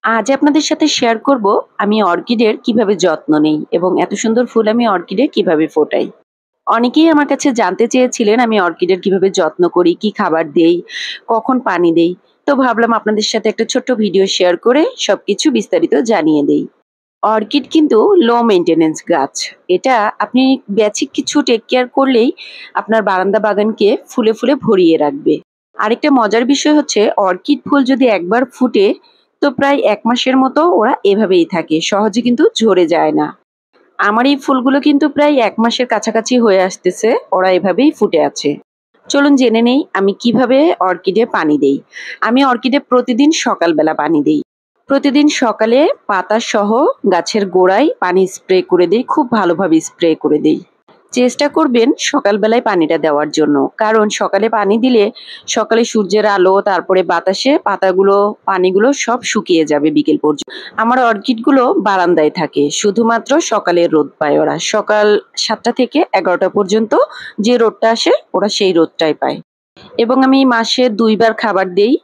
আজ আপনাদের সাথে শেয়ার করব আমি অর্কিডের কিভাবে যত্ন নেই এবং এত সুন্দর ফুল আমি অর্কিডে কিভাবে ফোটাই। অনেকেই আমার কাছে জানতে চেয়েছিলেন আমি অর্কিডের কিভাবে যত্ন করি, কি খাবার দেই, কখন পানি দেই। তো ভাবলাম আপনাদের সাথে একটা ছোট্ট ভিডিও শেয়ার করে সবকিছু বিস্তারিত জানিয়ে দেই। অর্কিড কিন্তু লো মেইনটেনেন্স গাছ। এটা আপনি বেসিক কিছু টেক কেয়ার করলেই আপনার বারান্দা বাগানকে ফুলে ফুলে ভরিয়ে রাখবে। আরেকটা মজার বিষয় হচ্ছে অর্কিড ফুল যদি একবার ফুটে তো প্রায় ১ মাসের মতো ওরা এভাবেই থাকে। সহজে কিন্তু ঝরে যায় না। আমার এই ফুলগুলো কিন্তু প্রায় ১ মাসের কাছাকাছি হয়ে আসতেছে। ওরা এভাবেই ফুটে আছে। চলুন জেনে নেই আমি কিভাবে অর্কিডে পানি দেই। আমি অর্কিডে প্রতিদিন সকালবেলা পানি দেই। প্রতিদিন সকালে পাতাসহ গাছের গোড়ায় পানি স্প্রে করে দেই, খুব ভালোভাবে স্প্রে করে দেই। চেষ্টা করবেন সকালবেলায় পানিটা দেওয়ার জন্য। কারণ সকালে পানি দিলে সকালে সূর্যের আলো তারপরে বাতাসে পাতাগুলো পানিগুলো সব শুকিয়ে যাবে বিকেল পর্যন্ত। আমার অর্কিডগুলো বারান্দায় থাকে। শুধুমাত্র সকালে রোদ পায় ওরা। সকাল ৭টা থেকে ১১টা পর্যন্ত যে রোদটা আসে ওরা সেই রোদটাই পায়। এবং আমি মাসে ২ বার খাবার দেই।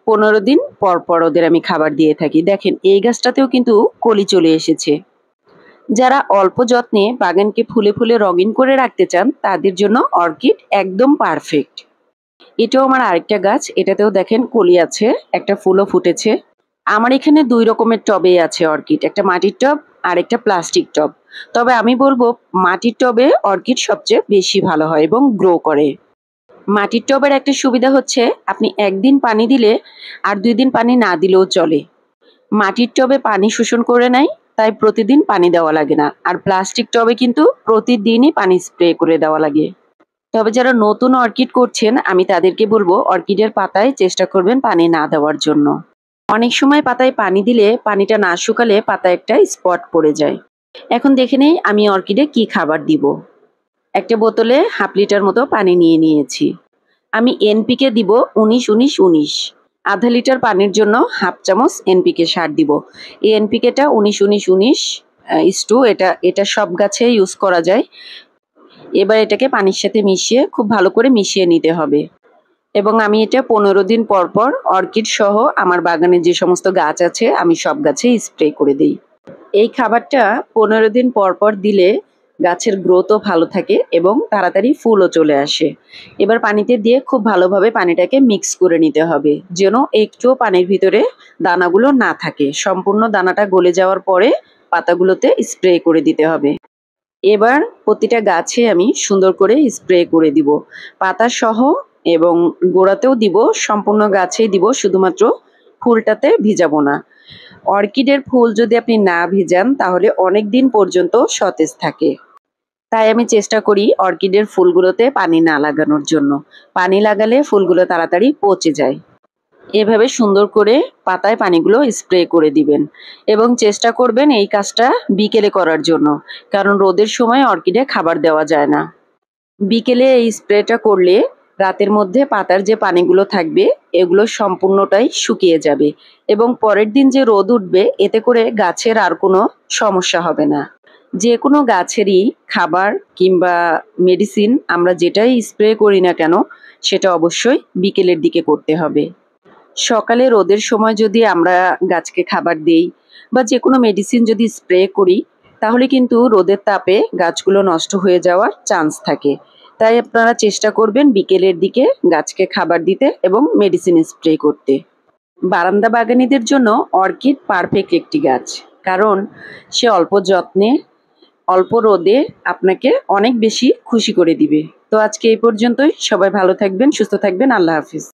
১৫ দিন পর, পর ওদের আমি খাবার দিয়ে থাকি। দেখেন এই গাছটাতেও কিন্তু কলি চলে এসেছে। যারা অল্প যত্নে বাগানকে ফুলে ফুলে রঙিন করে রাখতে চান তাদের জন্য অর্কিড একদম পারফেক্ট। এটাও আমার আরেকটা গাছ, এটাতেও দেখেন কলি আছে, একটা ফুলও ফুটেছে। আমার এখানে ২ রকমের টবেই আছে অর্কিড, একটা মাটির টব আর একটা প্লাস্টিক টব। তবে আমি বলবো মাটির টবে অর্কিড সবচেয়ে বেশি ভালো হয় এবং গ্রো করে। মাটির টবের একটা সুবিধা হচ্ছে আপনি একদিন পানি দিলে আর ২ দিন পানি না দিলেও চলে। মাটির টবে পানি শোষণ করে নেয়, তাই প্রতিদিন পানি দেওয়া লাগে না। আর প্লাস্টিক টবে কিন্তু প্রতিদিনই পানি স্প্রে করে দেওয়া লাগে। তবে যারা নতুন অর্কিড করছেন আমি তাদেরকে বলবো অর্কিডের পাতায় চেষ্টা করবেন পানি না দেওয়ার জন্য। অনেক সময় পাতায় পানি দিলে পানিটা না শুকালে পাতায় একটা স্পট পড়ে যায়। এখন দেখে নেই আমি অর্কিডে কি খাবার দিব। একটা বোতলে 1/2 লিটার মতো পানি নিয়ে নিয়েছি। আমি এনপিকে দিব ১৯-১৯-১৯। আধা লিটার পানির জন্য 1/2 চামচ এনপিকে সার দিব। এই এনপিকেটা ১৯-১৯-১৯ ইস টু এটা সব গাছে ইউজ করা যায়। এবার এটাকে পানির সাথে মিশিয়ে খুব ভালো করে মিশিয়ে নিতে হবে। এবং আমি এটা ১৫ দিন পর, পর অর্কিড সহ আমার বাগানে যে সমস্ত গাছ আছে আমি সব গাছেই স্প্রে করে দেই। এই খাবারটা ১৫ দিন পর, পর দিলে গাছের গ্রোথও ভালো থাকে এবং তাড়াতাড়ি ফুলও চলে আসে। এবার পানিতে দিয়ে খুব ভালোভাবে পানিটাকে মিক্স করে নিতে হবে। যেন একটুও পানির ভিতরে দানাগুলো না থাকে। সম্পূর্ণ দানাটা গলে যাওয়ার পরে পাতাগুলোতে স্প্রে করে দিতে হবে। এবার প্রতিটা গাছে আমি সুন্দর করে স্প্রে করে দিব। পাতাসহ এবং গোড়াতেও দিব, সম্পূর্ণ গাছেই দিব, শুধুমাত্র ফুলটাতে ভিজাবো না। অর্কিডের ফুল যদি আপনি না ভিজান তাহলে অনেক দিন পর্যন্ত সতেজ থাকে। তাই আমি চেষ্টা করি অর্কিডের ফুলগুলোতে পানি না লাগানোর জন্য। পানি লাগালে ফুলগুলো তাড়াতাড়ি পচে যায়। এভাবে সুন্দর করে পাতায় পানিগুলো স্প্রে করে দিবেন এবং চেষ্টা করবেন এই কাজটা বিকেলে করার জন্য। কারণ রোদের সময় অর্কিডে খাবার দেওয়া যায় না। বিকেলে এই স্প্রেটা করলে রাতের মধ্যে পাতার যে পানিগুলো থাকবে এগুলো সম্পূর্ণটাই শুকিয়ে যাবে এবং পরের দিন যে রোদ উঠবে এতে করে গাছের আর কোনো সমস্যা হবে না। যে কোনো গাছেরই খাবার কিংবা মেডিসিন আমরা যেটাই স্প্রে করি না কেন সেটা অবশ্যই বিকেলের দিকে করতে হবে। সকালে রোদের সময় যদি আমরা গাছকে খাবার দেই বা যে কোনো মেডিসিন যদি স্প্রে করি তাহলে কিন্তু রোদের তাপে গাছগুলো নষ্ট হয়ে যাওয়ার চান্স থাকে। তাই আপনারা চেষ্টা করবেন বিকেলের দিকে গাছকে খাবার দিতে এবং মেডিসিন স্প্রে করতে। বারান্দা বাগানীদের জন্য অর্কিড পারফেক্ট একটি গাছ। কারণ সে অল্প যত্নে অল্প রোদে আপনাকে অনেক বেশি খুশি করে দিবে। তো আজকে এই পর্যন্তই। সবাই ভালো থাকবেন, সুস্থ থাকবেন। আল্লাহ হাফিজ।